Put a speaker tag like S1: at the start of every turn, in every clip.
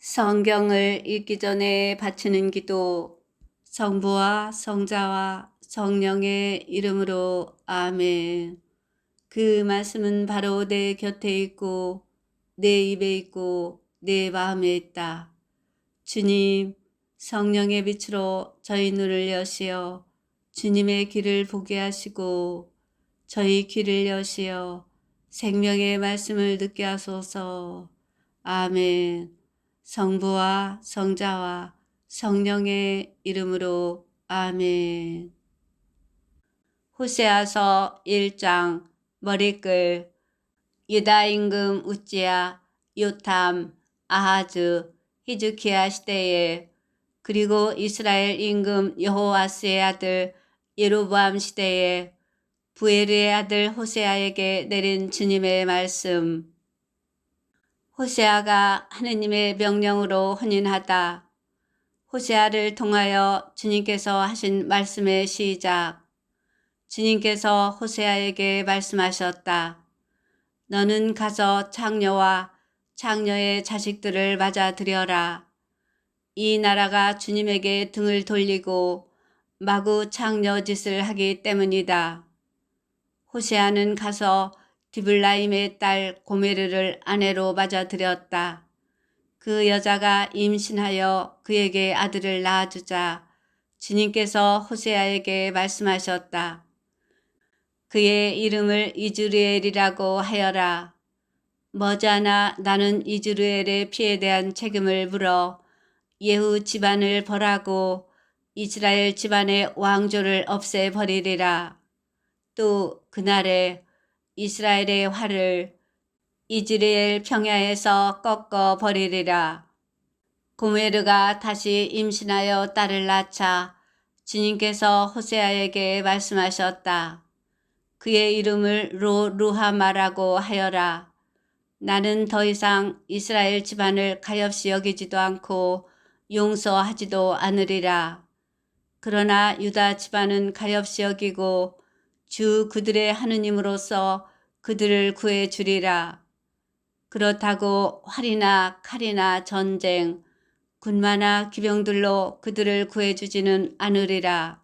S1: 성경을 읽기 전에 바치는 기도. 성부와 성자와 성령의 이름으로 아멘. 그 말씀은 바로 내 곁에 있고 내 입에 있고 내 마음에 있다. 주님, 성령의 빛으로 저희 눈을 여시어 주님의 길을 보게 하시고 저희 귀를 여시어 생명의 말씀을 듣게 하소서. 아멘. 성부와 성자와 성령의 이름으로 아멘. 호세아서 1장. 머리글. 유다 임금 우찌야, 요탐, 아하즈, 히즈키야 시대에, 그리고 이스라엘 임금 여호와스의 아들 예로보암 시대에 부에르의 아들 호세아에게 내린 주님의 말씀. 호세아가 하느님의 명령으로 혼인하다. 호세아를 통하여 주님께서 하신 말씀의 시작. 주님께서 호세아에게 말씀하셨다. 너는 가서 창녀와 창녀의 자식들을 맞아들여라. 이 나라가 주님에게 등을 돌리고 마구 창녀 짓을 하기 때문이다. 호세아는 가서 디블라임의 딸 고메르를 아내로 맞아들였다. 그 여자가 임신하여 그에게 아들을 낳아주자 주님께서 호세아에게 말씀하셨다. 그의 이름을 이즈르엘이라고 하여라. 머지않아 나는 이즈르엘의 피에 대한 책임을 물어 예후 집안을 벌하고 이스라엘 집안의 왕조를 없애버리리라. 또 그날에 이스라엘의 활을 이즈라엘 평야에서 꺾어 버리리라. 고메르가 다시 임신하여 딸을 낳자 주님께서 호세아에게 말씀하셨다. 그의 이름을 루하마라고 하여라. 나는 더 이상 이스라엘 집안을 가엾이 여기지도 않고 용서하지도 않으리라. 그러나 유다 집안은 가엾이 여기고 주 그들의 하느님으로서 그들을 구해주리라. 그렇다고 활이나 칼이나 전쟁, 군마나 기병들로 그들을 구해주지는 않으리라.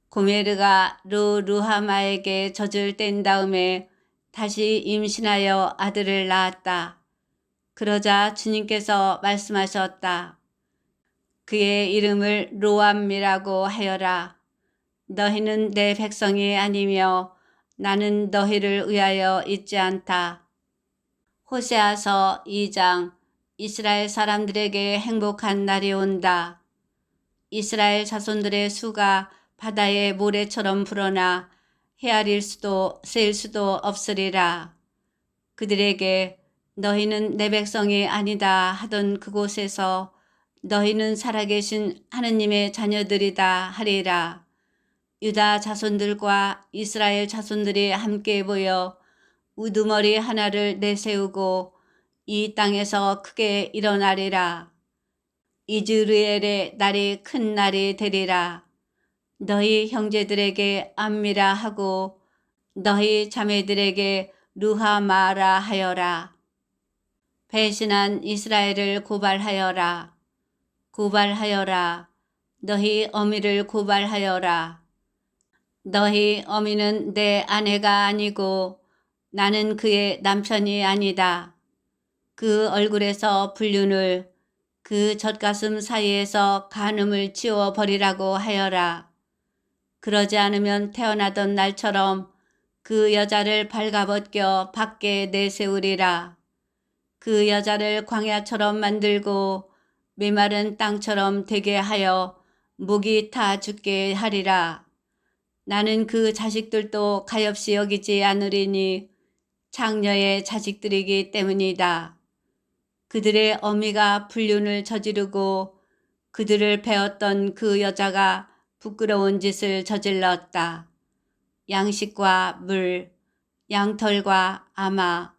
S1: 고메르가 루하마에게 젖을 뗀 다음에 다시 임신하여 아들을 낳았다. 그러자 주님께서 말씀하셨다. 그의 이름을 로암이라고 하여라. 너희는 내 백성이 아니며 나는 너희를 위하여 있지 않다. 호세아서 2장. 이스라엘 사람들에게 행복한 날이 온다. 이스라엘 자손들의 수가 바다의 모래처럼 불어나 헤아릴 수도 셀 수도 없으리라. 그들에게 너희는 내 백성이 아니다 하던 그곳에서 너희는 살아계신 하느님의 자녀들이다 하리라. 유다 자손들과 이스라엘 자손들이 함께 모여 우두머리 하나를 내세우고 이 땅에서 크게 일어나리라. 이즈르엘의 날이 큰 날이 되리라. 너희 형제들에게 암미라 하고 너희 자매들에게 루하마라 하여라. 배신한 이스라엘을 고발하여라. 고발하여라. 너희 어미를 고발하여라. 너희 어미는 내 아내가 아니고 나는 그의 남편이 아니다. 그 얼굴에서 불륜을, 그 젖가슴 사이에서 간음을 지워버리라고 하여라. 그러지 않으면 태어나던 날처럼 그 여자를 발가벗겨 밖에 내세우리라. 그 여자를 광야처럼 만들고 메마른 땅처럼 되게 하여 목이 타 죽게 하리라. 나는 그 자식들도 가엾이 여기지 않으리니 창녀의 자식들이기 때문이다. 그들의 어미가 불륜을 저지르고 그들을 배웠던 그 여자가 부끄러운 짓을 저질렀다. 양식과 물, 양털과 아마,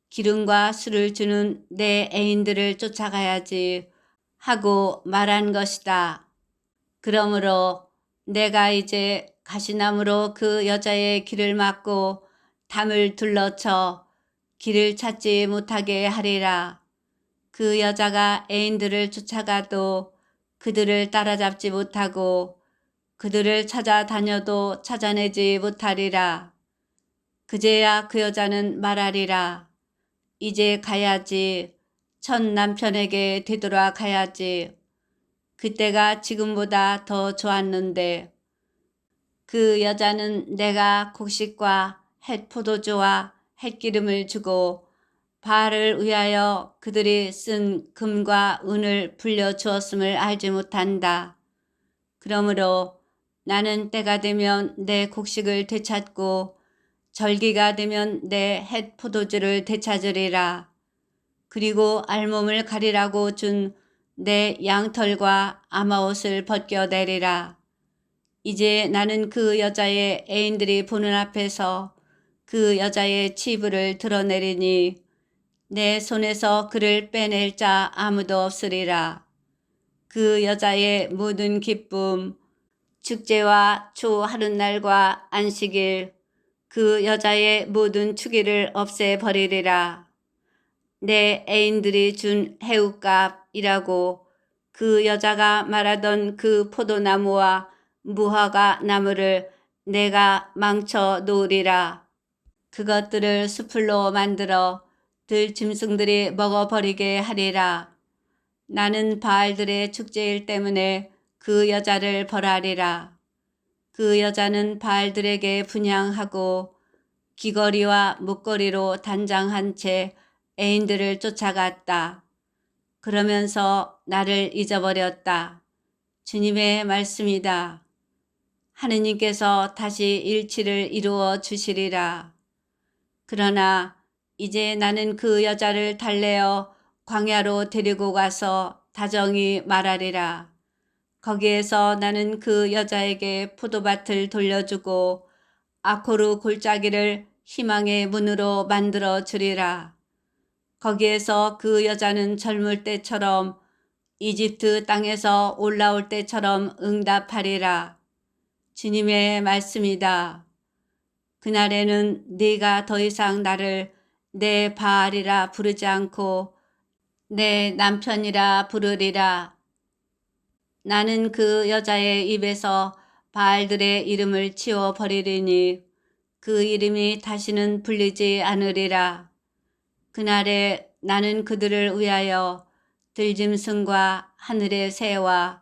S1: 기름과 술을 주는 내 애인들을 쫓아가야지 하고 말한 것이다. 그러므로 내가 이제 가시나무로 그 여자의 길을 막고 담을 둘러쳐 길을 찾지 못하게 하리라. 그 여자가 애인들을 쫓아가도 그들을 따라잡지 못하고 그들을 찾아다녀도 찾아내지 못하리라. 그제야 그 여자는 말하리라. 이제 가야지. 첫 남편에게 되돌아가야지. 그때가 지금보다 더 좋았는데. 그 여자는 내가 곡식과 햇 포도주와 햇기름을 주고 바알을 위하여 그들이 쓴 금과 은을 불려주었음을 알지 못한다. 그러므로 나는 때가 되면 내 곡식을 되찾고 절기가 되면 내 햇 포도주를 되찾으리라. 그리고 알몸을 가리라고 준 내 양털과 아마옷을 벗겨내리라. 이제 나는 그 여자의 애인들이 보는 앞에서 그 여자의 치부를 드러내리니 내 손에서 그를 빼낼 자 아무도 없으리라. 그 여자의 모든 기쁨, 축제와 초 하룻날과 안식일, 그 여자의 모든 축일을 없애버리리라. 내 애인들이 준 해웃값이라고 그 여자가 말하던 그 포도나무와 무화과 나무를 내가 망쳐 놓으리라. 그것들을 수풀로 만들어 들짐승들이 먹어버리게 하리라. 나는 바알들의 축제일 때문에 그 여자를 벌하리라. 그 여자는 바알들에게 분향하고 귀걸이와 목걸이로 단장한 채 애인들을 쫓아갔다. 그러면서 나를 잊어버렸다. 주님의 말씀이다. 하느님께서 다시 일치를 이루어 주시리라. 그러나 이제 나는 그 여자를 달래어 광야로 데리고 가서 다정히 말하리라. 거기에서 나는 그 여자에게 포도밭을 돌려주고 아코르 골짜기를 희망의 문으로 만들어 주리라. 거기에서 그 여자는 젊을 때처럼 이집트 땅에서 올라올 때처럼 응답하리라. 주님의 말씀이다. 그날에는 네가 더 이상 나를 내 바알이라 부르지 않고 내 남편이라 부르리라. 나는 그 여자의 입에서 바알들의 이름을 치워버리리니 그 이름이 다시는 불리지 않으리라. 그날에 나는 그들을 위하여 들짐승과 하늘의 새와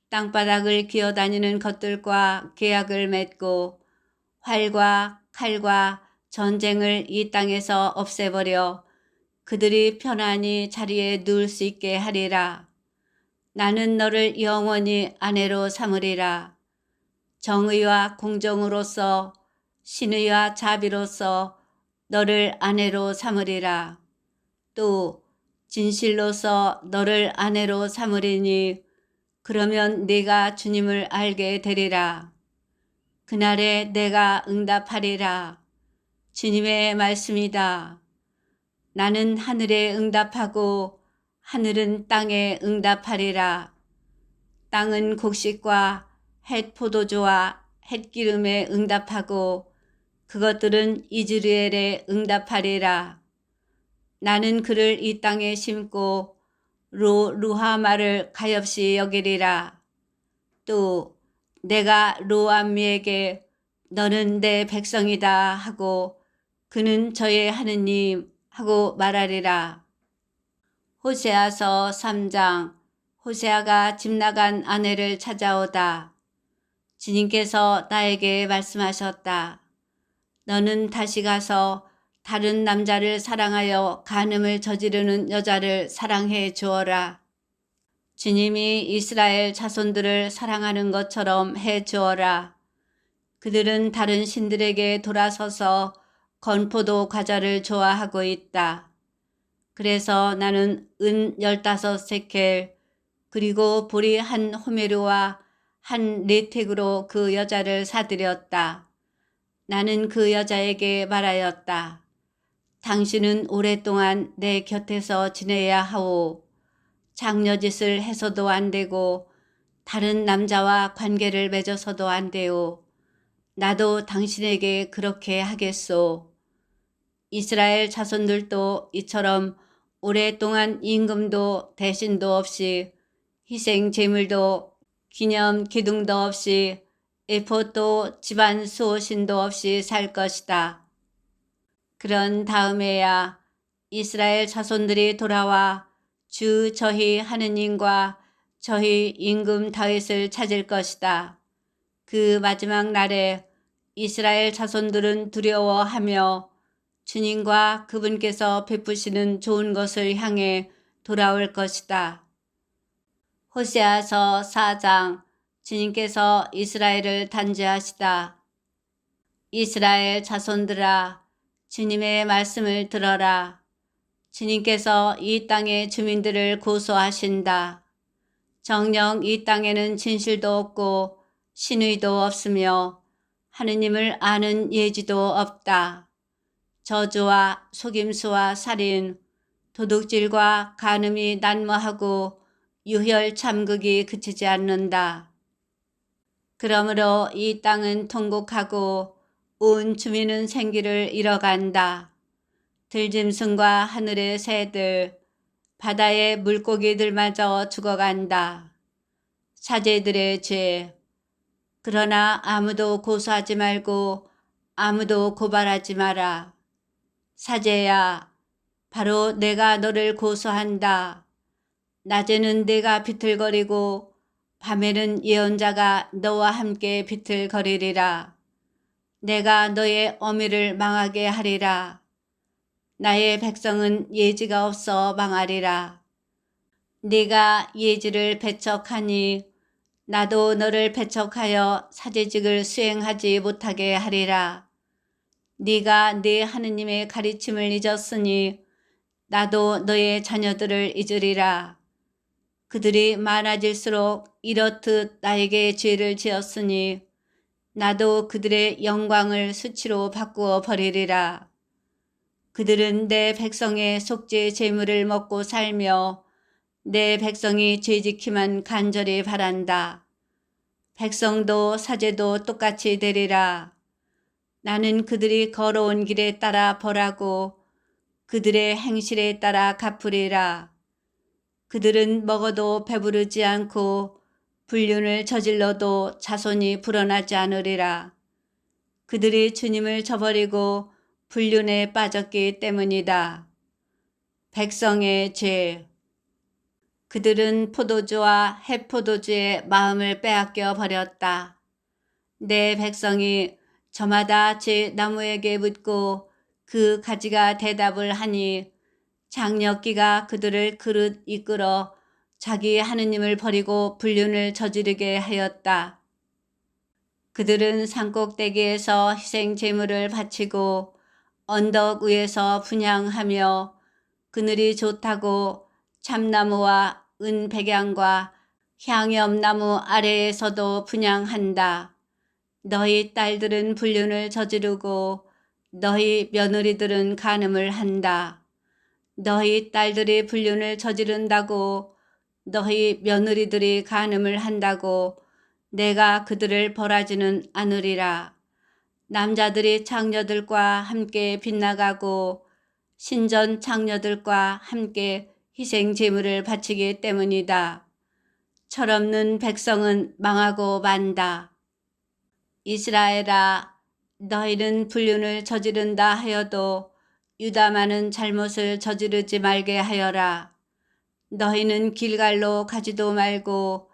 S1: 땅바닥을 기어다니는 것들과 계약을 맺고 활과 칼과 전쟁을 이 땅에서 없애버려 그들이 편안히 자리에 누울 수 있게 하리라. 나는 너를 영원히 아내로 삼으리라. 정의와 공정으로서 신의와 자비로서 너를 아내로 삼으리라. 또 진실로서 너를 아내로 삼으리니 그러면 네가 주님을 알게 되리라. 그날에 내가 응답하리라. 주님의 말씀이다. 나는 하늘에 응답하고 하늘은 땅에 응답하리라. 땅은 곡식과 햇 포도주와 햇기름에 응답하고 그것들은 이즈리엘에 응답하리라. 나는 그를 이 땅에 심고 루하마를 가엾이 여기리라. 또 내가 로암미에게 너는 내 백성이다 하고 그는 저의 하느님 하고 말하리라. 호세아서 3장. 호세아가 집 나간 아내를 찾아오다. 주님께서 나에게 말씀하셨다. 너는 다시 가서 다른 남자를 사랑하여 간음을 저지르는 여자를 사랑해 주어라. 주님이 이스라엘 자손들을 사랑하는 것처럼 해 주어라. 그들은 다른 신들에게 돌아서서 건포도 과자를 좋아하고 있다. 그래서 나는 은 15세켈 그리고 보리 한 호메르와 한 레텍으로 그 여자를 사들였다. 나는 그 여자에게 말하였다. 당신은 오랫동안 내 곁에서 지내야 하오. 장녀짓을 해서도 안 되고 다른 남자와 관계를 맺어서도 안 되오. 나도 당신에게 그렇게 하겠소. 이스라엘 자손들도 이처럼 오랫동안 임금도 대신도 없이 희생 제물도 기념 기둥도 없이 에포도 집안 수호신도 없이 살 것이다. 그런 다음에야 이스라엘 자손들이 돌아와 주 저희 하느님과 저희 임금 다윗을 찾을 것이다. 그 마지막 날에 이스라엘 자손들은 두려워하며 주님과 그분께서 베푸시는 좋은 것을 향해 돌아올 것이다. 호세아서 4장. 주님께서 이스라엘을 단죄하시다. 이스라엘 자손들아, 주님의 말씀을 들어라. 주님께서 이 땅의 주민들을 고소하신다. 정녕 이 땅에는 진실도 없고 신의도 없으며 하느님을 아는 예지도 없다. 저주와 속임수와 살인, 도둑질과 간음이 난무하고 유혈 참극이 그치지 않는다. 그러므로 이 땅은 통곡하고 온 주민은 생기를 잃어간다. 들짐승과 하늘의 새들, 바다의 물고기들마저 죽어간다. 사제들의 죄. 그러나 아무도 고소하지 말고 아무도 고발하지 마라. 사제야, 바로 내가 너를 고소한다. 낮에는 내가 비틀거리고 밤에는 예언자가 너와 함께 비틀거리리라. 내가 너의 어미를 망하게 하리라. 나의 백성은 예지가 없어 망하리라. 네가 예지를 배척하니 나도 너를 배척하여 사제직을 수행하지 못하게 하리라. 네가 네 하느님의 가르침을 잊었으니 나도 너의 자녀들을 잊으리라. 그들이 많아질수록 이렇듯 나에게 죄를 지었으니 나도 그들의 영광을 수치로 바꾸어 버리리라. 그들은 내 백성의 속죄 제물을 먹고 살며 내 백성이 죄지키만 간절히 바란다. 백성도 사제도 똑같이 되리라. 나는 그들이 걸어온 길에 따라 벌하고 그들의 행실에 따라 갚으리라. 그들은 먹어도 배부르지 않고 불륜을 저질러도 자손이 불어나지 않으리라. 그들이 주님을 저버리고 불륜에 빠졌기 때문이다. 백성의 죄. 그들은 포도주와 해포도주의 마음을 빼앗겨 버렸다. 내 백성이 저마다 제 나무에게 묻고 그 가지가 대답을 하니 장력기가 그들을 그릇 이끌어 자기 하느님을 버리고 불륜을 저지르게 하였다. 그들은 산꼭대기에서 희생 제물을 바치고 언덕 위에서 분향하며 그늘이 좋다고 참나무와 은백향과 향엽나무 아래에서도 분향한다. 너희 딸들은 불륜을 저지르고 너희 며느리들은 간음을 한다. 너희 딸들이 불륜을 저지른다고 너희 며느리들이 간음을 한다고 내가 그들을 벌하지는 않으리라. 남자들이 창녀들과 함께 빗나가고 신전 창녀들과 함께 희생 제물을 바치기 때문이다. 철없는 백성은 망하고 만다. 이스라엘아, 너희는 불륜을 저지른다 하여도 유다만은 잘못을 저지르지 말게 하여라. 너희는 길갈로 가지도 말고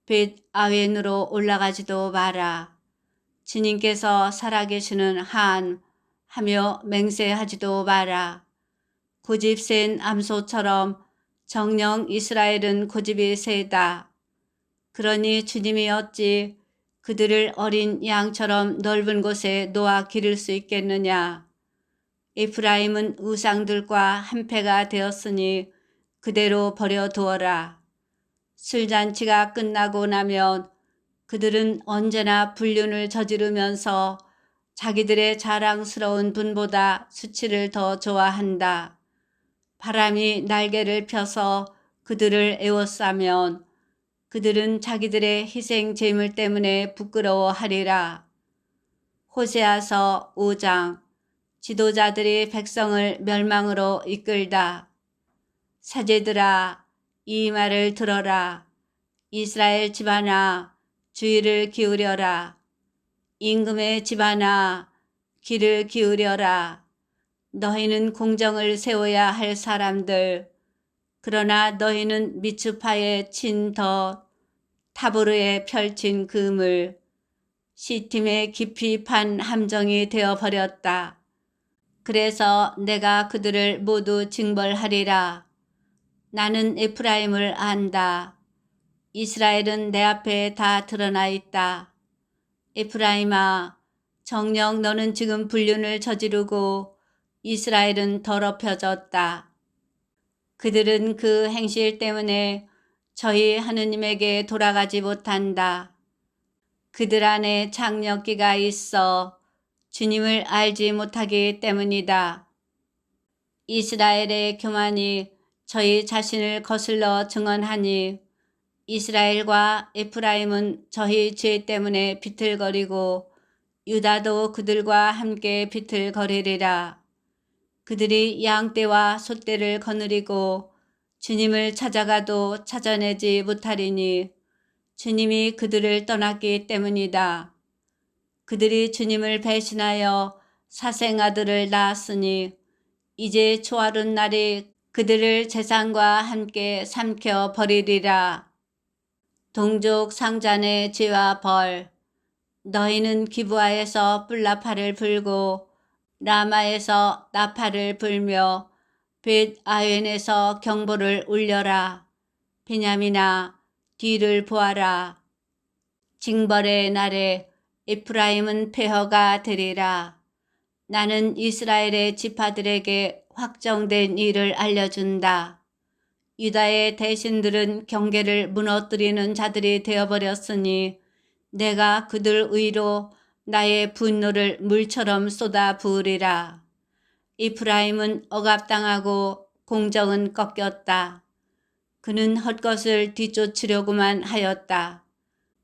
S1: 벳 아웬으로 올라가지도 마라. 주님께서 살아계시는 한 하며 맹세하지도 마라. 고집 센 암소처럼 정녕 이스라엘은 고집이 세다. 그러니 주님이 어찌 그들을 어린 양처럼 넓은 곳에 놓아 기를 수 있겠느냐. 에프라임은 우상들과 한패가 되었으니 그대로 버려두어라. 술잔치가 끝나고 나면 그들은 언제나 불륜을 저지르면서 자기들의 자랑스러운 분보다 수치를 더 좋아한다. 바람이 날개를 펴서 그들을 에워싸면 그들은 자기들의 희생 제물 때문에 부끄러워하리라. 호세아서 5장. 지도자들이 백성을 멸망으로 이끌다. 사제들아, 이 말을 들어라. 이스라엘 집안아, 주의를 기울여라. 임금의 집안아, 귀를 기울여라. 너희는 공정을 세워야 할 사람들, 그러나 너희는 미츠파의 친더 타보르에 펼친 그물, 시팀에 깊이 판 함정이 되어버렸다. 그래서 내가 그들을 모두 징벌하리라. 나는 에프라임을 안다. 이스라엘은 내 앞에 다 드러나 있다. 에프라임아, 정녕 너는 지금 불륜을 저지르고 이스라엘은 더럽혀졌다. 그들은 그 행실 때문에 저희 하느님에게 돌아가지 못한다. 그들 안에 창력기가 있어 주님을 알지 못하기 때문이다. 이스라엘의 교만이 저희 자신을 거슬러 증언하니 이스라엘과 에프라임은 저희 죄 때문에 비틀거리고 유다도 그들과 함께 비틀거리리라. 그들이 양떼와 소떼를 거느리고 주님을 찾아가도 찾아내지 못하리니 주님이 그들을 떠났기 때문이다. 그들이 주님을 배신하여 사생아들을 낳았으니 이제 초하룻 날이 그들을 재산과 함께 삼켜 버리리라. 동족 상잔의 죄와 벌. 너희는 기브아에서 뿔나팔을 불고 라마에서 나팔을 불며 벳 아웬에서 경보를 울려라. 베냐민아, 뒤를 보아라. 징벌의 날에 에프라임은 폐허가 되리라. 나는 이스라엘의 지파들에게 확정된 일을 알려준다. 유다의 대신들은 경계를 무너뜨리는 자들이 되어버렸으니 내가 그들 의로 나의 분노를 물처럼 쏟아 부으리라. 에프라임은 억압당하고 공정은 꺾였다. 그는 헛것을 뒤쫓으려고만 하였다.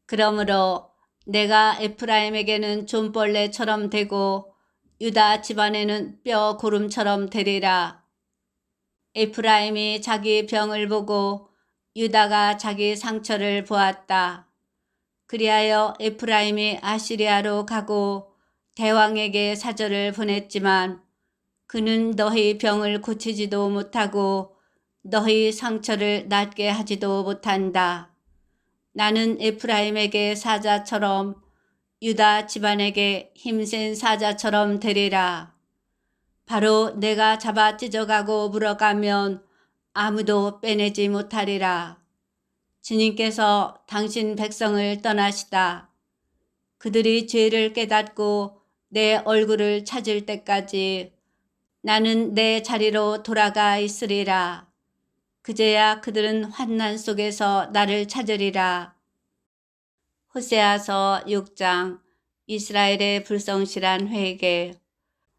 S1: 그러므로 내가 에프라임에게는 좀벌레처럼 되고 유다 집안에는 뼈 고름처럼 되리라. 에프라임이 자기 병을 보고 유다가 자기 상처를 보았다. 그리하여 에프라임이 아시리아로 가고 대왕에게 사절을 보냈지만 그는 너희 병을 고치지도 못하고 너희 상처를 낫게 하지도 못한다. 나는 에프라임에게 사자처럼 유다 집안에게 힘센 사자처럼 되리라. 바로 내가 잡아 찢어가고 물어가면 아무도 빼내지 못하리라. 주님께서 당신 백성을 떠나시다. 그들이 죄를 깨닫고 내 얼굴을 찾을 때까지 나는 내 자리로 돌아가 있으리라. 그제야 그들은 환난 속에서 나를 찾으리라. 호세아서 6장. 이스라엘의 불성실한 회개.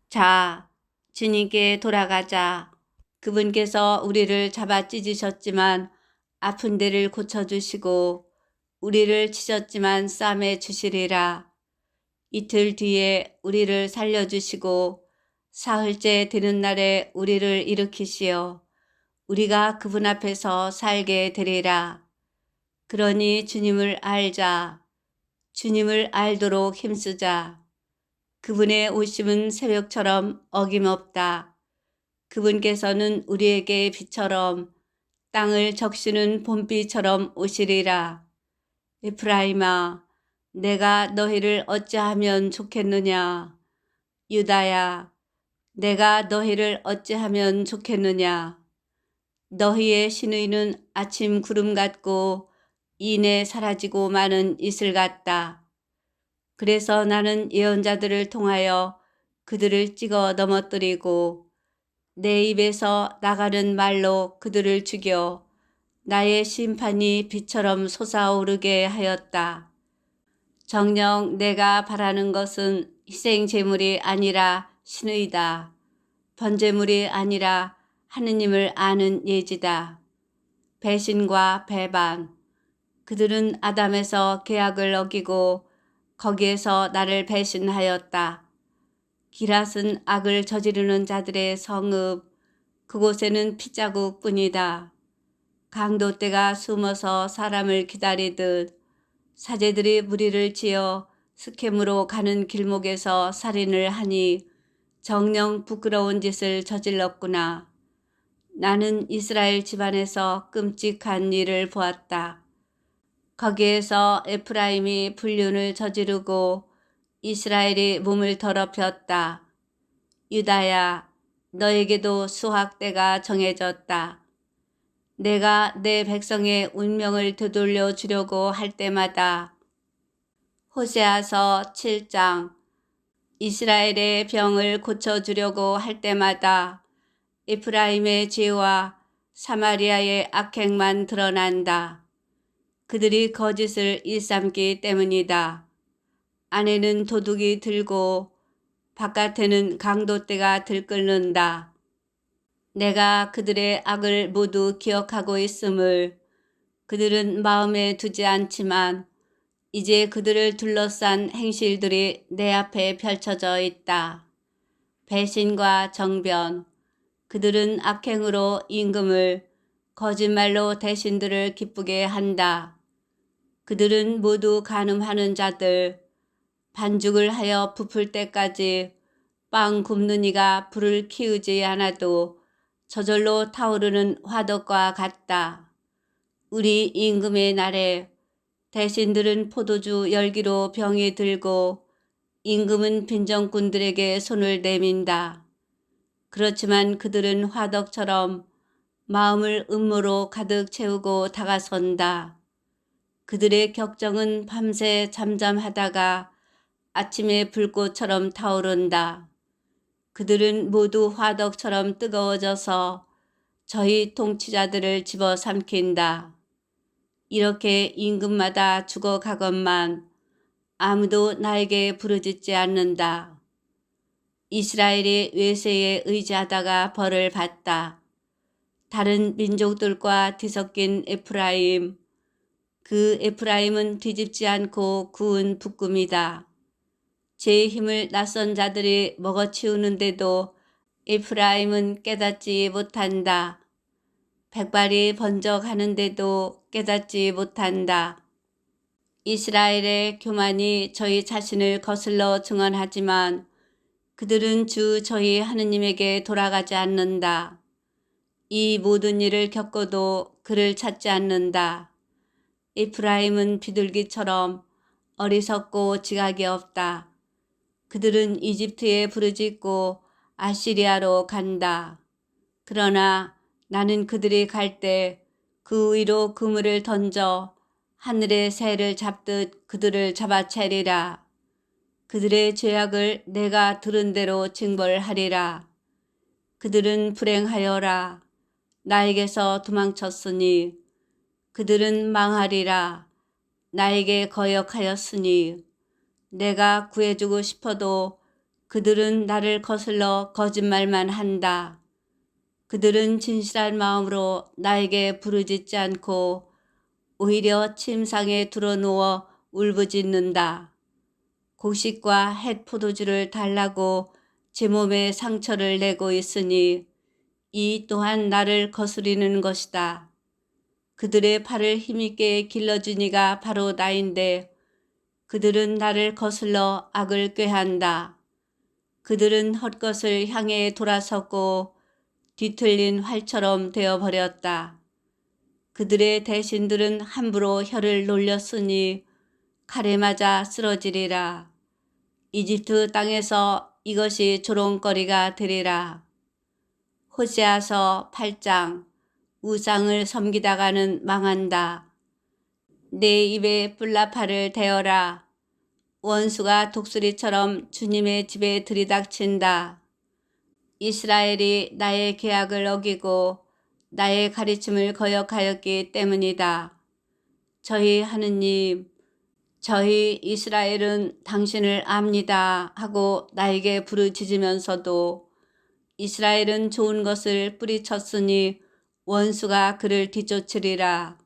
S1: 자, 주님께 돌아가자. 그분께서 우리를 잡아 찢으셨지만 아픈 데를 고쳐주시고 우리를 치셨지만 싸매 주시리라. 이틀 뒤에 우리를 살려주시고 사흘째 되는 날에 우리를 일으키시어 우리가 그분 앞에서 살게 되리라. 그러니 주님을 알자. 주님을 알도록 힘쓰자. 그분의 오심은 새벽처럼 어김없다. 그분께서는 우리에게 빛처럼 땅을 적시는 봄비처럼 오시리라. 에프라임아, 내가 너희를 어찌하면 좋겠느냐. 유다야, 내가 너희를 어찌하면 좋겠느냐. 너희의 신의는 아침 구름 같고 이내 사라지고 마는 이슬 같다. 그래서 나는 예언자들을 통하여 그들을 찍어 넘어뜨리고 내 입에서 나가는 말로 그들을 죽여 나의 심판이 빛처럼 솟아오르게 하였다. 정녕 내가 바라는 것은 희생 제물이 아니라 신의다. 번제물이 아니라 하느님을 아는 예지다. 배신과 배반. 그들은 아담에서 계약을 어기고 거기에서 나를 배신하였다. 기랏은 악을 저지르는 자들의 성읍, 그곳에는 핏자국뿐이다. 강도떼가 숨어서 사람을 기다리듯 사제들이 무리를 지어 스켐으로 가는 길목에서 살인을 하니 정녕 부끄러운 짓을 저질렀구나. 나는 이스라엘 집안에서 끔찍한 일을 보았다. 거기에서 에프라임이 불륜을 저지르고 이스라엘이 몸을 더럽혔다. 유다야, 너에게도 수학 때가 정해졌다. 내가 내 백성의 운명을 되돌려 주려고 할 때마다 호세아서 7장 이스라엘의 병을 고쳐주려고 할 때마다 에프라임의 죄와 사마리아의 악행만 드러난다. 그들이 거짓을 일삼기 때문이다. 안에는 도둑이 들고 바깥에는 강도떼가 들끓는다. 내가 그들의 악을 모두 기억하고 있음을 그들은 마음에 두지 않지만 이제 그들을 둘러싼 행실들이 내 앞에 펼쳐져 있다. 배신과 정변, 그들은 악행으로 임금을 거짓말로 대신들을 기쁘게 한다. 그들은 모두 간음하는 자들, 반죽을 하여 부풀 때까지 빵 굽는 이가 불을 키우지 않아도 저절로 타오르는 화덕과 같다. 우리 임금의 날에 대신들은 포도주 열기로 병이 들고 임금은 빈정꾼들에게 손을 내민다. 그렇지만 그들은 화덕처럼 마음을 음모로 가득 채우고 다가선다. 그들의 격정은 밤새 잠잠하다가 아침에 불꽃처럼 타오른다. 그들은 모두 화덕처럼 뜨거워져서 저희 통치자들을 집어삼킨다. 이렇게 임금마다 죽어가건만 아무도 나에게 부르짖지 않는다. 이스라엘이 외세에 의지하다가 벌을 받다. 다른 민족들과 뒤섞인 에프라임, 그 에프라임은 뒤집지 않고 구운 북금이다. 제 힘을 낯선 자들이 먹어치우는데도 에프라임은 깨닫지 못한다. 백발이 번쩍하는데도 깨닫지 못한다. 이스라엘의 교만이 저희 자신을 거슬러 증언하지만 그들은 주 저희 하느님에게 돌아가지 않는다. 이 모든 일을 겪어도 그를 찾지 않는다. 에프라임은 비둘기처럼 어리석고 지각이 없다. 그들은 이집트에 부르짖고 아시리아로 간다. 그러나 나는 그들이 갈 때 그 위로 그물을 던져 하늘의 새를 잡듯 그들을 잡아채리라. 그들의 죄악을 내가 들은 대로 징벌하리라. 그들은 불행하여라. 나에게서 도망쳤으니 그들은 망하리라. 나에게 거역하였으니 내가 구해주고 싶어도 그들은 나를 거슬러 거짓말만 한다. 그들은 진실한 마음으로 나에게 부르짖지 않고 오히려 침상에 드러누워 울부짖는다. 곡식과 햇 포도주를 달라고 제 몸에 상처를 내고 있으니 이 또한 나를 거스리는 것이다. 그들의 팔을 힘있게 길러주니가 바로 나인데 그들은 나를 거슬러 악을 꾀한다. 그들은 헛것을 향해 돌아섰고 뒤틀린 활처럼 되어버렸다. 그들의 대신들은 함부로 혀를 놀렸으니 칼에 맞아 쓰러지리라. 이집트 땅에서 이것이 조롱거리가 되리라. 호세아서 8장 우상을 섬기다가는 망한다. 내 입에 뿔나팔을 대어라. 원수가 독수리처럼 주님의 집에 들이닥친다. 이스라엘이 나의 계약을 어기고 나의 가르침을 거역하였기 때문이다. 저희 하느님, 저희 이스라엘은 당신을 압니다 하고 나에게 부르짖으면서도 이스라엘은 좋은 것을 뿌리쳤으니 원수가 그를 뒤쫓으리라.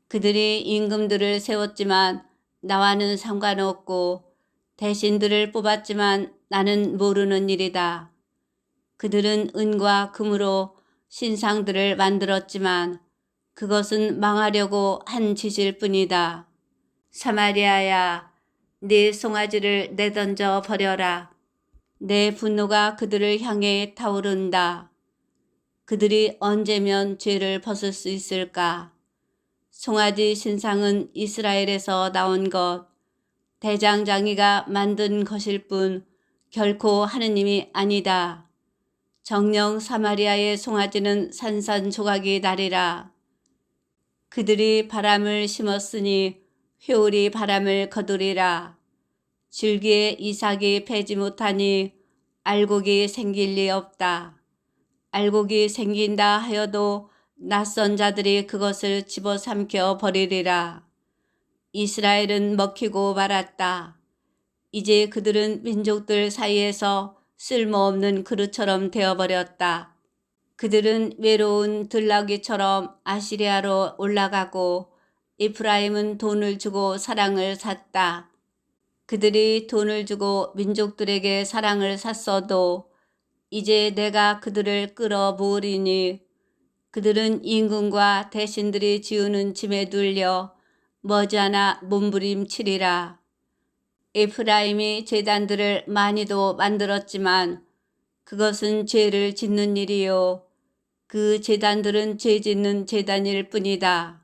S1: 그들이 임금들을 세웠지만 나와는 상관없고 대신들을 뽑았지만 나는 모르는 일이다. 그들은 은과 금으로 신상들을 만들었지만 그것은 망하려고 한 짓일 뿐이다. 사마리아야, 네 송아지를 내던져 버려라. 내 분노가 그들을 향해 타오른다. 그들이 언제면 죄를 벗을 수 있을까? 송아지 신상은 이스라엘에서 나온 것, 대장장이가 만든 것일 뿐 결코 하느님이 아니다. 정녕 사마리아의 송아지는 산산조각이 나리라. 그들이 바람을 심었으니 효울이 바람을 거두리라. 줄기에 이삭이 패지 못하니 알곡이 생길 리 없다. 알곡이 생긴다 하여도 낯선 자들이 그것을 집어삼켜 버리리라. 이스라엘은 먹히고 말았다. 이제 그들은 민족들 사이에서 쓸모없는 그릇처럼 되어버렸다. 그들은 외로운 들나귀처럼 아시리아로 올라가고 에프라임은 돈을 주고 사랑을 샀다. 그들이 돈을 주고 민족들에게 사랑을 샀어도 이제 내가 그들을 끌어모으리니 그들은 임금과 대신들이 지우는 짐에 눌려 머지않아 몸부림치리라. 에프라임이 제단들을 많이도 만들었지만 그것은 죄를 짓는 일이요. 그 제단들은 죄 짓는 제단일 뿐이다.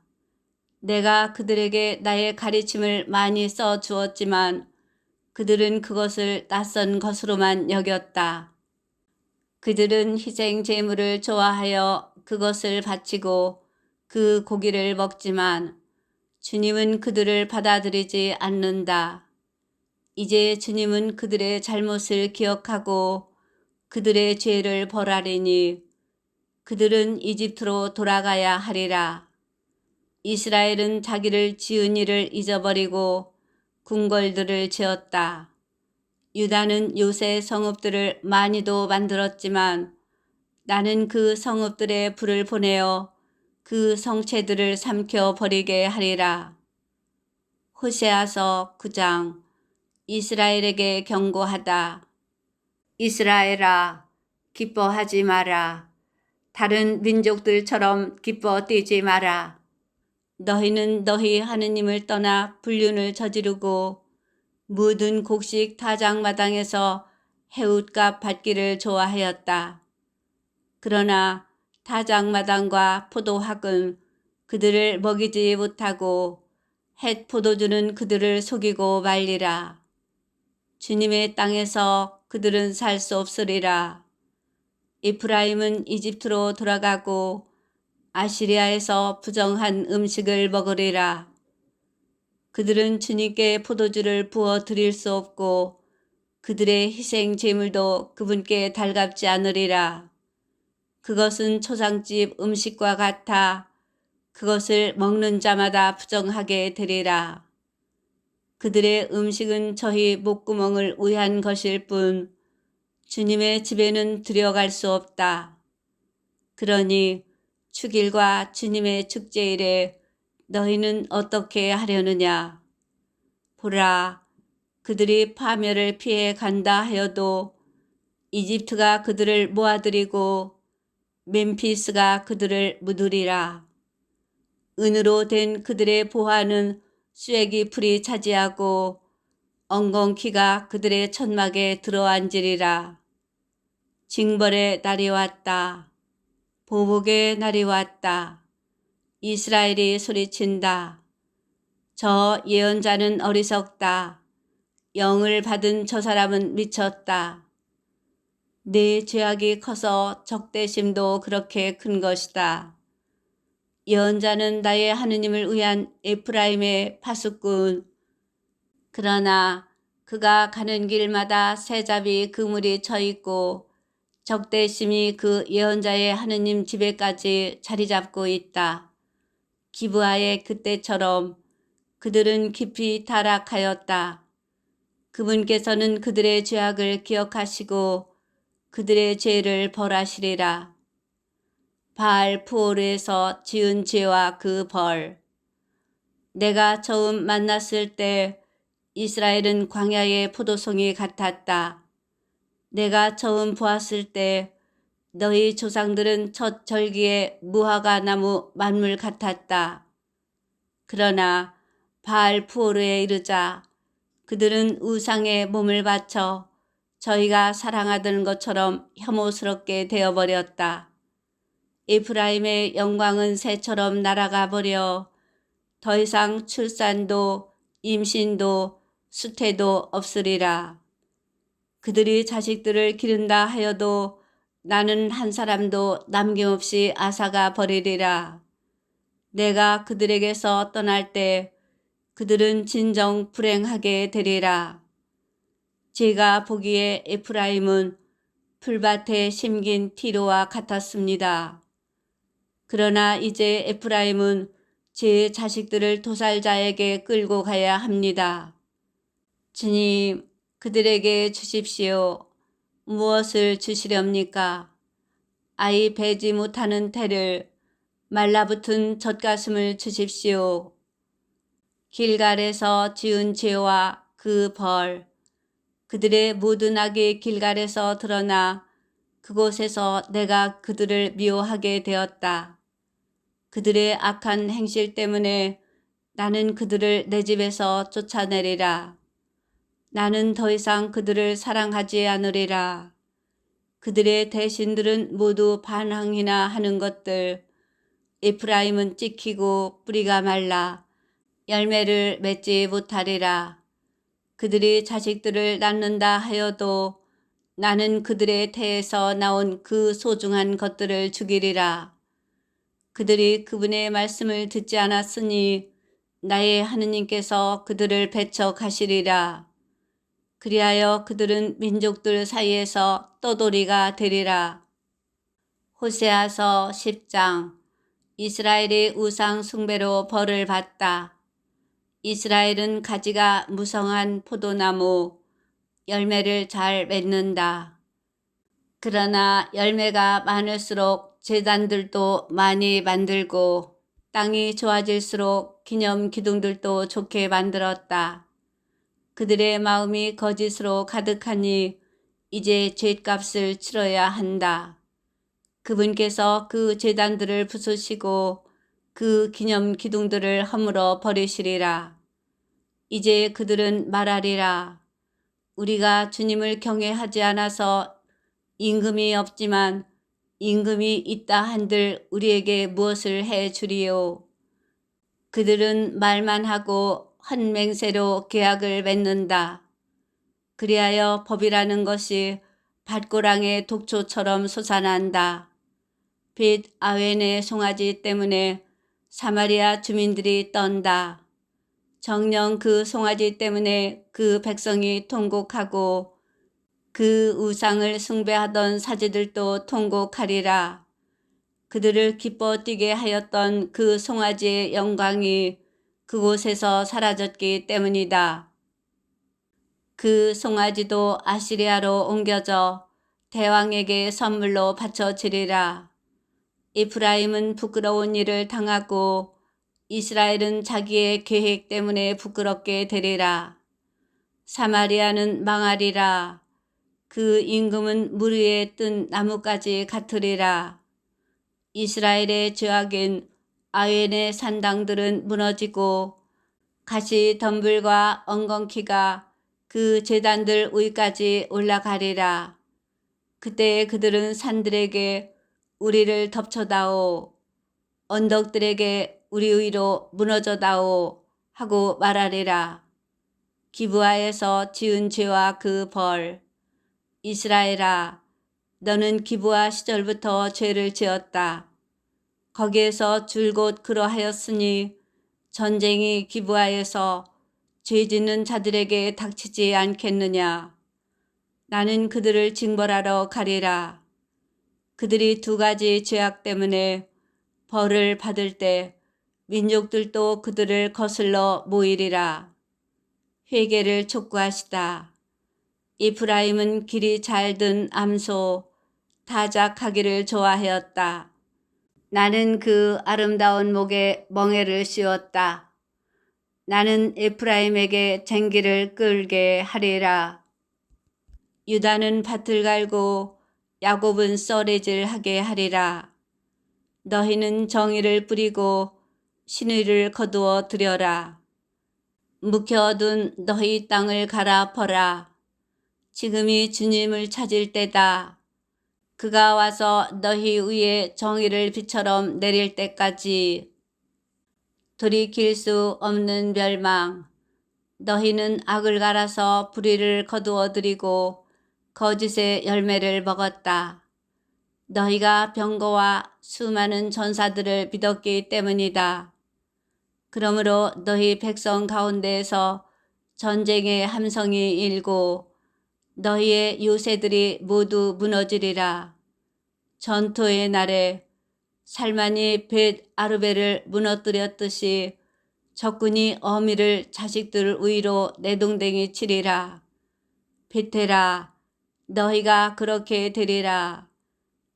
S1: 내가 그들에게 나의 가르침을 많이 써 주었지만 그들은 그것을 낯선 것으로만 여겼다. 그들은 희생 제물을 좋아하여 그것을 바치고 그 고기를 먹지만 주님은 그들을 받아들이지 않는다. 이제 주님은 그들의 잘못을 기억하고 그들의 죄를 벌하리니 그들은 이집트로 돌아가야 하리라. 이스라엘은 자기를 지은 일을 잊어버리고 궁궐들을 지었다. 유다는 요새 성읍들을 많이도 만들었지만 나는 그 성읍들에 불을 보내어 그 성체들을 삼켜 버리게 하리라. 호세아서 9장. 이스라엘에게 경고하다. 이스라엘아, 기뻐하지 마라. 다른 민족들처럼 기뻐 뛰지 마라. 너희는 너희 하느님을 떠나 불륜을 저지르고 모든 곡식 타작마당에서 해웃값 받기를 좋아하였다. 그러나 타작마당과 포도학은 그들을 먹이지 못하고 햇 포도주는 그들을 속이고 말리라. 주님의 땅에서 그들은 살 수 없으리라. 에프라임은 이집트로 돌아가고 아시리아에서 부정한 음식을 먹으리라. 그들은 주님께 포도주를 부어 드릴 수 없고 그들의 희생 제물도 그분께 달갑지 않으리라. 그것은 초상집 음식과 같아 그것을 먹는 자마다 부정하게 되리라. 그들의 음식은 저희 목구멍을 위한 것일 뿐 주님의 집에는 들여갈 수 없다. 그러니 축일과 주님의 축제일에 너희는 어떻게 하려느냐. 보라, 그들이 파멸을 피해 간다 하여도 이집트가 그들을 모아들이고 멤피스가 그들을 묻으리라. 은으로 된 그들의 보화는 쇠기 풀이 차지하고 엉겅퀴가 그들의 천막에 들어앉으리라. 징벌의 날이 왔다. 보복의 날이 왔다. 이스라엘이 소리친다. 저 예언자는 어리석다. 영을 받은 저 사람은 미쳤다. 내 죄악이 커서 적대심도 그렇게 큰 것이다. 예언자는 나의 하느님을 위한 에프라임의 파수꾼. 그러나 그가 가는 길마다 새잡이 그물이 쳐 있고 적대심이 그 예언자의 하느님 집에까지 자리 잡고 있다. 기브아의 그때처럼 그들은 깊이 타락하였다. 그분께서는 그들의 죄악을 기억하시고 그들의 죄를 벌하시리라. 바알 푸오르에서 지은 죄와 그 벌. 내가 처음 만났을 때 이스라엘은 광야의 포도송이 같았다. 내가 처음 보았을 때 너희 조상들은 첫 절기에 무화과 나무 만물 같았다. 그러나 바알 푸오르에 이르자 그들은 우상에 몸을 바쳐 저희가 사랑하던 것처럼 혐오스럽게 되어버렸다. 에프라임의 영광은 새처럼 날아가 버려 더 이상 출산도 임신도 수태도 없으리라. 그들이 자식들을 기른다 하여도 나는 한 사람도 남김없이 앗아가 버리리라. 내가 그들에게서 떠날 때 그들은 진정 불행하게 되리라. 제가 보기에 에프라임은 풀밭에 심긴 티로와 같았습니다. 그러나 이제 에프라임은 제 자식들을 도살자에게 끌고 가야 합니다. 주님, 그들에게 주십시오. 무엇을 주시렵니까? 아이 베지 못하는 태를, 말라붙은 젖가슴을 주십시오. 길갈에서 지은 죄와 그 벌, 그들의 모든 악이 길갈에서 드러나 그곳에서 내가 그들을 미워하게 되었다. 그들의 악한 행실 때문에 나는 그들을 내 집에서 쫓아내리라. 나는 더 이상 그들을 사랑하지 않으리라. 그들의 대신들은 모두 반항이나 하는 것들. 에프라임은 찍히고 뿌리가 말라 열매를 맺지 못하리라. 그들이 자식들을 낳는다 하여도 나는 그들의 태에서 나온 그 소중한 것들을 죽이리라. 그들이 그분의 말씀을 듣지 않았으니 나의 하느님께서 그들을 배쳐 가시리라. 그리하여 그들은 민족들 사이에서 떠돌이가 되리라. 호세아서 10장. 이스라엘이 우상 숭배로 벌을 받다. 이스라엘은 가지가 무성한 포도나무, 열매를 잘 맺는다. 그러나 열매가 많을수록 제단들도 많이 만들고 땅이 좋아질수록 기념 기둥들도 좋게 만들었다. 그들의 마음이 거짓으로 가득하니 이제 죗값을 치러야 한다. 그분께서 그 제단들을 부수시고 그 기념 기둥들을 허물어 버리시리라. 이제 그들은 말하리라. 우리가 주님을 경외하지 않아서 임금이 없지만 임금이 있다 한들 우리에게 무엇을 해 주리요. 그들은 말만 하고 헛맹세로 계약을 맺는다. 그리하여 법이라는 것이 밭고랑의 독초처럼 솟아난다. 빛 아웬의 송아지 때문에 사마리아 주민들이 떤다. 정녕 그 송아지 때문에 그 백성이 통곡하고 그 우상을 숭배하던 사제들도 통곡하리라. 그들을 기뻐 뛰게 하였던 그 송아지의 영광이 그곳에서 사라졌기 때문이다. 그 송아지도 아시리아로 옮겨져 대왕에게 선물로 바쳐지리라. 에프라임은 부끄러운 일을 당하고 이스라엘은 자기의 계획 때문에 부끄럽게 되리라. 사마리아는 망하리라. 그 임금은 물 위에 뜬 나무까지 같으리라. 이스라엘의 죄악인 아웬의 산당들은 무너지고 가시 덤불과 엉겅퀴가 그 제단들 위까지 올라가리라. 그때 그들은 산들에게 우리를 덮쳐다오, 언덕들에게 우리 위로 무너져다오 하고 말하리라. 기브아에서 지은 죄와 그 벌. 이스라엘아, 너는 기브아 시절부터 죄를 지었다. 거기에서 줄곧 그러하였으니 전쟁이 기브아에서 죄 짓는 자들에게 닥치지 않겠느냐. 나는 그들을 징벌하러 가리라. 그들이 두 가지 죄악 때문에 벌을 받을 때 민족들도 그들을 거슬러 모이리라. 회개를 촉구하시다. 에프라임은 길이 잘 든 암소, 타작하기를 좋아하였다. 나는 그 아름다운 목에 멍에를 씌웠다. 나는 에프라임에게 쟁기를 끌게 하리라. 유다는 밭을 갈고 야곱은 썰해질하게 하리라. 너희는 정의를 뿌리고 신의를 거두어 들여라. 묵혀둔 너희 땅을 갈아 퍼라. 지금이 주님을 찾을 때다. 그가 와서 너희 위에 정의를 비처럼 내릴 때까지. 돌이킬 수 없는 멸망. 너희는 악을 갈아서 불의를 거두어 들이고 거짓의 열매를 먹었다. 너희가 병거와 수많은 전사들을 믿었기 때문이다. 그러므로 너희 백성 가운데에서 전쟁의 함성이 일고 너희의 요새들이 모두 무너지리라. 전투의 날에 살만이 벳 아르벨을 무너뜨렸듯이 적군이 어미를 자식들 위로 내동댕이 치리라. 베테라, 너희가 그렇게 되리라.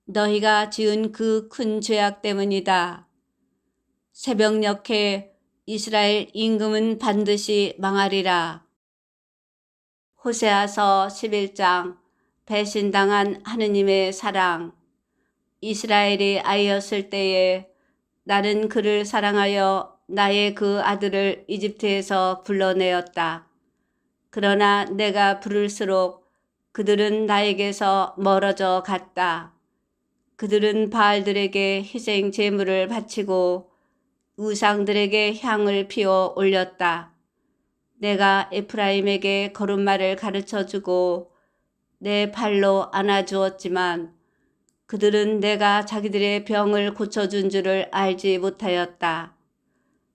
S1: 너희가 지은 그 큰 죄악 때문이다. 새벽녘에 이스라엘 임금은 반드시 망하리라. 호세아서 11장. 배신당한 하느님의 사랑. 이스라엘이 아이였을 때에 나는 그를 사랑하여 나의 그 아들을 이집트에서 불러내었다. 그러나 내가 부를수록 그들은 나에게서 멀어져 갔다. 그들은 바알들에게 희생 제물을 바치고 우상들에게 향을 피워 올렸다. 내가 에프라임에게 거룩말을 가르쳐주고 내 팔로 안아주었지만 그들은 내가 자기들의 병을 고쳐준 줄을 알지 못하였다.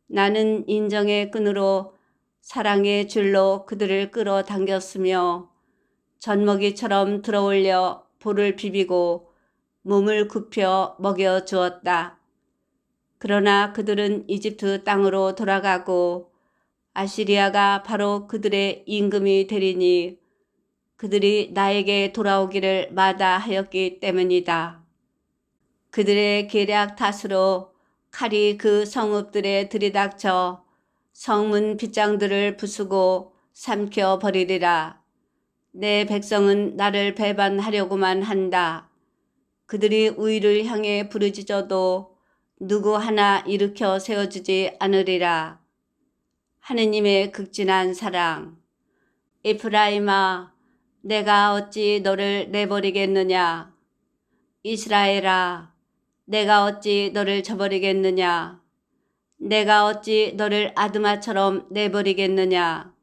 S1: 나는 인정의 끈으로 사랑의 줄로 그들을 끌어당겼으며 젖먹이처럼 들어올려 볼을 비비고 몸을 굽혀 먹여주었다. 그러나 그들은 이집트 땅으로 돌아가고 아시리아가 바로 그들의 임금이 되리니 그들이 나에게 돌아오기를 마다하였기 때문이다. 그들의 계략 탓으로 칼이 그 성읍들에 들이닥쳐 성문 빗장들을 부수고 삼켜버리리라. 내 백성은 나를 배반하려고만 한다. 그들이 우위를 향해 부르짖어도 누구 하나 일으켜 세워주지 않으리라. 하느님의 극진한 사랑. 에프라임아, 내가 어찌 너를 내버리겠느냐. 이스라엘아, 내가 어찌 너를 저버리겠느냐. 내가 어찌 너를 아드마처럼 내버리겠느냐.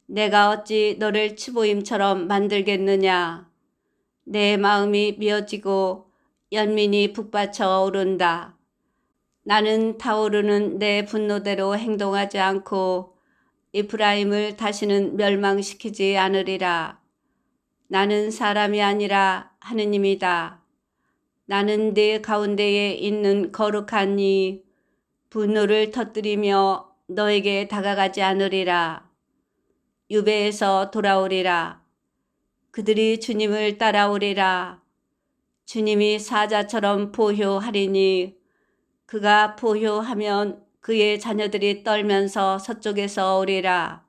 S1: 내가 어찌 너를 치보임처럼 만들겠느냐. 내 마음이 미어지고 연민이 북받쳐 오른다. 나는 타오르는 내 분노대로 행동하지 않고 에프라임을 다시는 멸망시키지 않으리라. 나는 사람이 아니라 하느님이다. 나는 네 가운데에 있는 거룩한 이 분노를 터뜨리며 너에게 다가가지 않으리라. 유배에서 돌아오리라. 그들이 주님을 따라오리라. 주님이 사자처럼 포효하리니 그가 포효하면 그의 자녀들이 떨면서 서쪽에서 오리라.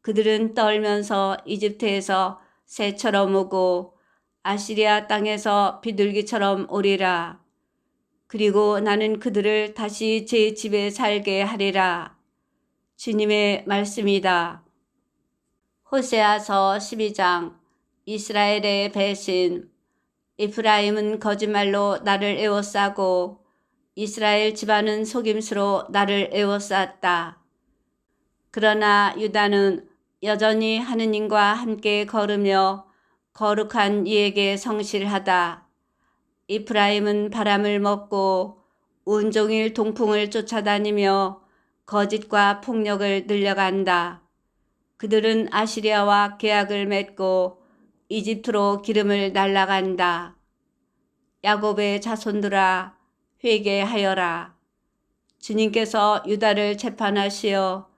S1: 그들은 떨면서 이집트에서 새처럼 오고 아시리아 땅에서 비둘기처럼 오리라. 그리고 나는 그들을 다시 제 집에 살게 하리라. 주님의 말씀이다. 호세아서 12장. 이스라엘의 배신. 에프라임은 거짓말로 나를 에워싸고 이스라엘 집안은 속임수로 나를 에워쌌다. 그러나 유다는 여전히 하느님과 함께 걸으며 거룩한 이에게 성실하다. 에프라임은 바람을 먹고 온종일 동풍을 쫓아다니며 거짓과 폭력을 늘려간다. 그들은 아시리아와 계약을 맺고 이집트로 기름을 날라간다. 야곱의 자손들아, 회개하여라. 주님께서 유다를 재판하시어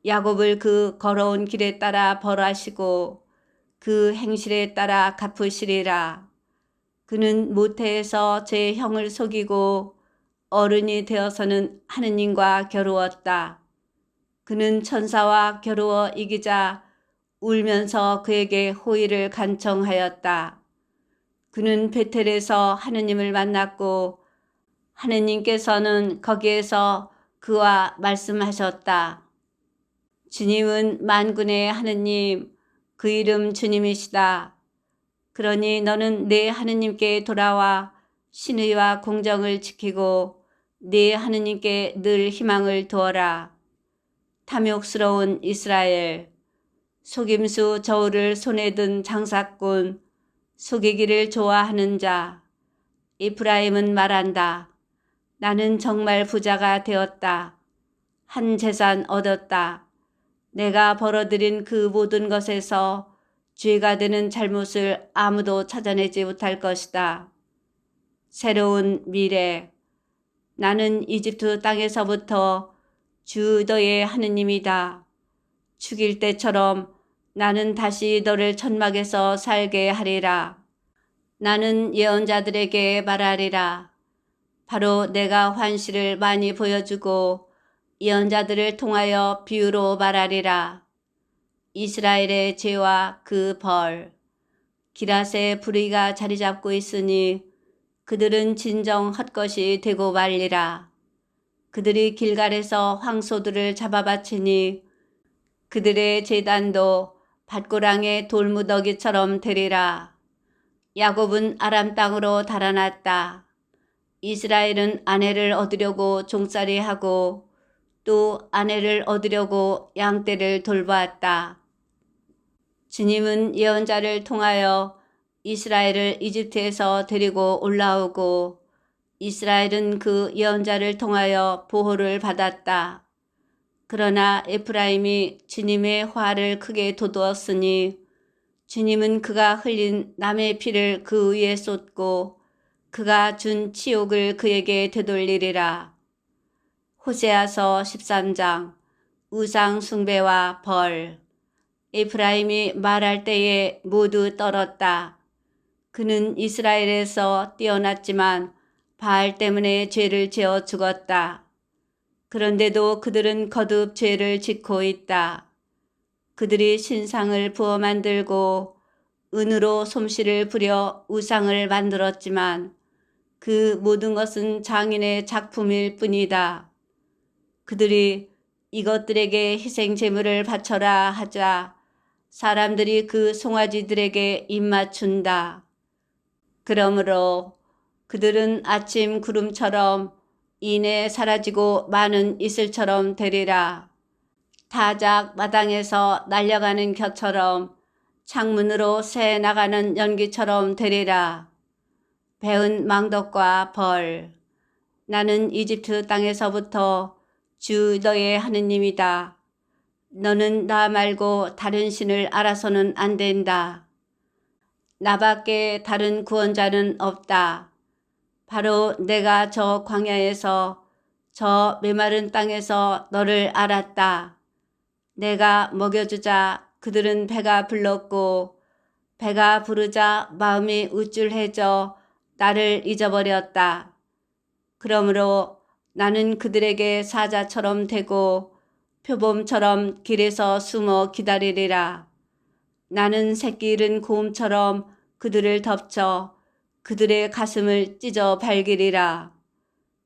S1: 야곱을 그 걸어온 길에 따라 벌하시고 그 행실에 따라 갚으시리라. 그는 모태에서 제 형을 속이고 어른이 되어서는 하느님과 겨루었다. 그는 천사와 겨루어 이기자 울면서 그에게 호의를 간청하였다. 그는 베텔에서 하느님을 만났고 하느님께서는 거기에서 그와 말씀하셨다. 주님은 만군의 하느님, 그 이름 주님이시다. 그러니 너는 네 하느님께 돌아와 신의와 공정을 지키고 네 하느님께 늘 희망을 두어라. 탐욕스러운 이스라엘, 속임수 저울을 손에 든 장사꾼, 속이기를 좋아하는 자, 에프라임은 말한다. 나는 정말 부자가 되었다. 한 재산 얻었다. 내가 벌어들인 그 모든 것에서 죄가 되는 잘못을 아무도 찾아내지 못할 것이다. 새로운 미래. 나는 이집트 땅에서부터 주 너의 하느님이다. 죽일 때처럼 나는 다시 너를 천막에서 살게 하리라. 나는 예언자들에게 말하리라. 바로 내가 환시를 많이 보여주고 예언자들을 통하여 비유로 말하리라. 이스라엘의 죄와 그 벌. 기랏에 불의가 자리 잡고 있으니 그들은 진정 헛것이 되고 말리라. 그들이 길갈에서 황소들을 잡아바치니 그들의 제단도 밭고랑의 돌무더기처럼 되리라. 야곱은 아람 땅으로 달아났다. 이스라엘은 아내를 얻으려고 종살이하고 또 아내를 얻으려고 양떼를 돌보았다. 주님은 예언자를 통하여 이스라엘을 이집트에서 데리고 올라오고 이스라엘은 그 예언자를 통하여 보호를 받았다. 그러나 에프라임이 주님의 화를 크게 돋우었으니 주님은 그가 흘린 남의 피를 그 위에 쏟고 그가 준 치욕을 그에게 되돌리리라. 호세아서 13장. 우상 숭배와 벌. 에프라임이 말할 때에 모두 떨었다. 그는 이스라엘에서 뛰어났지만 바알 때문에 죄를 지어 죽었다. 그런데도 그들은 거듭 죄를 짓고 있다. 그들이 신상을 부어 만들고 은으로 솜씨를 부려 우상을 만들었지만 그 모든 것은 장인의 작품일 뿐이다. 그들이 이것들에게 희생 제물을 바쳐라 하자 사람들이 그 송아지들에게 입맞춘다. 그러므로 그들은 아침 구름처럼 이내 사라지고 많은 이슬처럼 되리라. 타작 마당에서 날려가는 겨처럼 창문으로 새 나가는 연기처럼 되리라. 배은 망덕과 벌. 나는 이집트 땅에서부터 주 너의 하느님이다. 너는 나 말고 다른 신을 알아서는 안 된다. 나밖에 다른 구원자는 없다. 바로 내가 저 광야에서 저 메마른 땅에서 너를 알았다. 내가 먹여주자 그들은 배가 불렀고 배가 부르자 마음이 우쭐해져 나를 잊어버렸다. 그러므로 나는 그들에게 사자처럼 되고 표범처럼 길에서 숨어 기다리리라. 나는 새끼 잃은 곰처럼 그들을 덮쳐 그들의 가슴을 찢어 발기리라.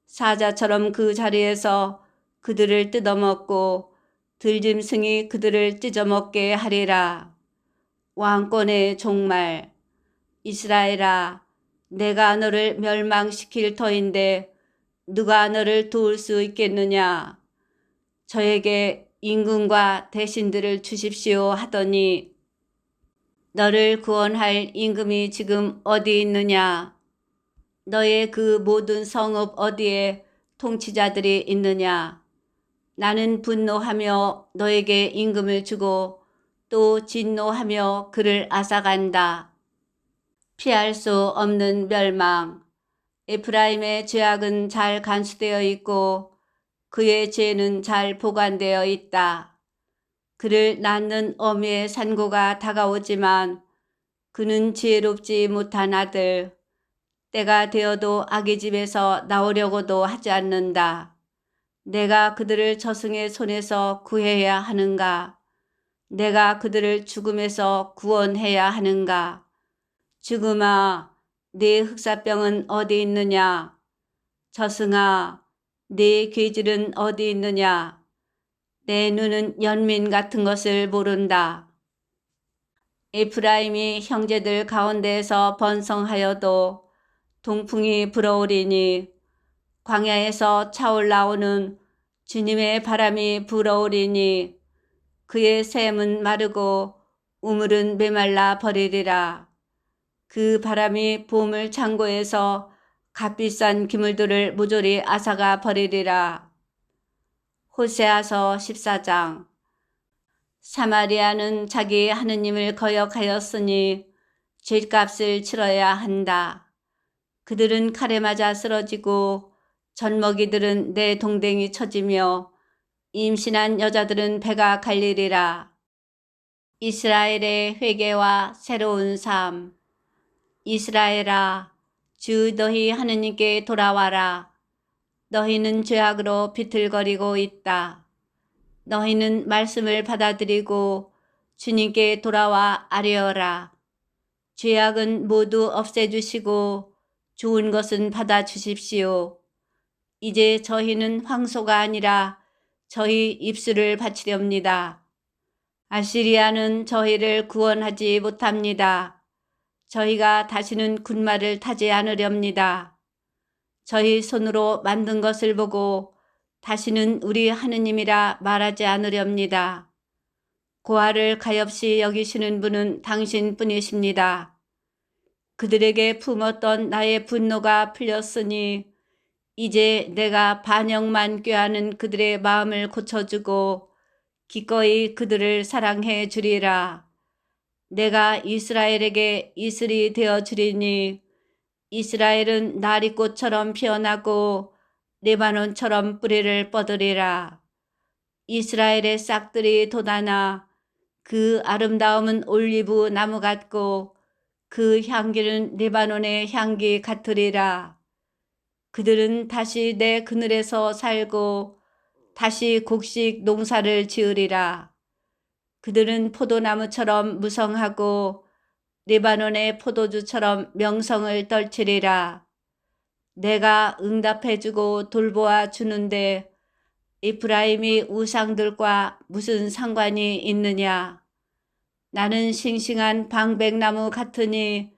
S1: 사자처럼 그 자리에서 그들을 뜯어먹고 들짐승이 그들을 찢어먹게 하리라. 왕권의 종말. 이스라엘아, 내가 너를 멸망시킬 터인데 누가 너를 도울 수 있겠느냐. 저에게 임금과 대신들을 주십시오 하더니 너를 구원할 임금이 지금 어디 있느냐. 너의 그 모든 성읍 어디에 통치자들이 있느냐. 나는 분노하며 너에게 임금을 주고 또 진노하며 그를 앗아간다. 피할 수 없는 멸망. 에프라임의 죄악은 잘 간수되어 있고 그의 죄는 잘 보관되어 있다. 그를 낳는 어미의 산고가 다가오지만 그는 지혜롭지 못한 아들. 때가 되어도 아기 집에서 나오려고도 하지 않는다. 내가 그들을 저승의 손에서 구해야 하는가? 내가 그들을 죽음에서 구원해야 하는가? 죽음아, 네 흑사병은 어디 있느냐? 저승아, 네 괴질은 어디 있느냐? 내 눈은 연민 같은 것을 모른다. 에프라임이 형제들 가운데에서 번성하여도 동풍이 불어오리니 광야에서 차올라오는 주님의 바람이 불어오리니 그의 샘은 마르고 우물은 메말라 버리리라. 그 바람이 보물 창고에서 값비싼 기물들을 모조리 앗아가 버리리라. 호세아서 14장. 사마리아는 자기 하느님을 거역하였으니 죗값을 치러야 한다. 그들은 칼에 맞아 쓰러지고 젖먹이들은 내 동댕이 쳐지며 임신한 여자들은 배가 갈리리라. 이스라엘의 회개와 새로운 삶. 이스라엘아, 주 너희 하느님께 돌아와라. 너희는 죄악으로 비틀거리고 있다. 너희는 말씀을 받아들이고 주님께 돌아와 아뢰어라. 죄악은 모두 없애주시고 좋은 것은 받아주십시오. 이제 저희는 황소가 아니라 저희 입술을 바치렵니다. 아시리아는 저희를 구원하지 못합니다. 저희가 다시는 군마를 타지 않으렵니다. 저희 손으로 만든 것을 보고 다시는 우리 하느님이라 말하지 않으렵니다. 고아를 가엾이 여기시는 분은 당신뿐이십니다. 그들에게 품었던 나의 분노가 풀렸으니 이제 내가 반역만 꾀하는 그들의 마음을 고쳐주고 기꺼이 그들을 사랑해 주리라. 내가 이스라엘에게 이슬이 되어 주리니 이스라엘은 나리꽃처럼 피어나고 레바논처럼 뿌리를 뻗으리라. 이스라엘의 싹들이 돋아나 그 아름다움은 올리브 나무 같고 그 향기는 레바논의 향기 같으리라. 그들은 다시 내 그늘에서 살고 다시 곡식 농사를 지으리라. 그들은 포도나무처럼 무성하고 레바논의 포도주처럼 명성을 떨치리라. 내가 응답해주고 돌보아 주는데 에프라임이 우상들과 무슨 상관이 있느냐? 나는 싱싱한 방백나무 같으니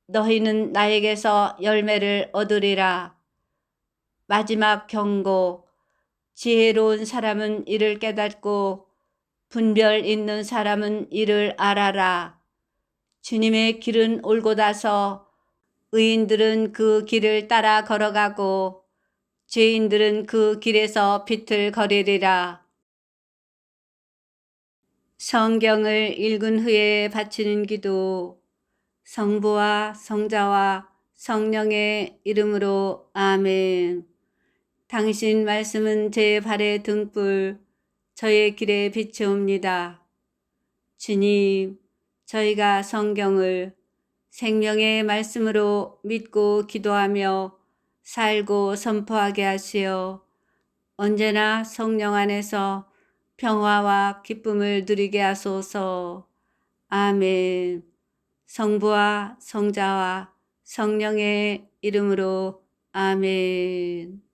S1: 너희는 나에게서 열매를 얻으리라. 마지막 경고. 지혜로운 사람은 이를 깨닫고 분별 있는 사람은 이를 알아라. 주님의 길은 올곧아서 의인들은 그 길을 따라 걸어가고 죄인들은 그 길에서 비틀거리리라. 성경을 읽은 후에 바치는 기도. 성부와 성자와 성령의 이름으로 아멘. 당신 말씀은 제 발의 등불, 저의 길에 비추옵니다. 주님, 저희가 성경을 생명의 말씀으로 믿고 기도하며 살고 선포하게 하시어 언제나 성령 안에서 평화와 기쁨을 누리게 하소서. 아멘. 성부와 성자와 성령의 이름으로 아멘.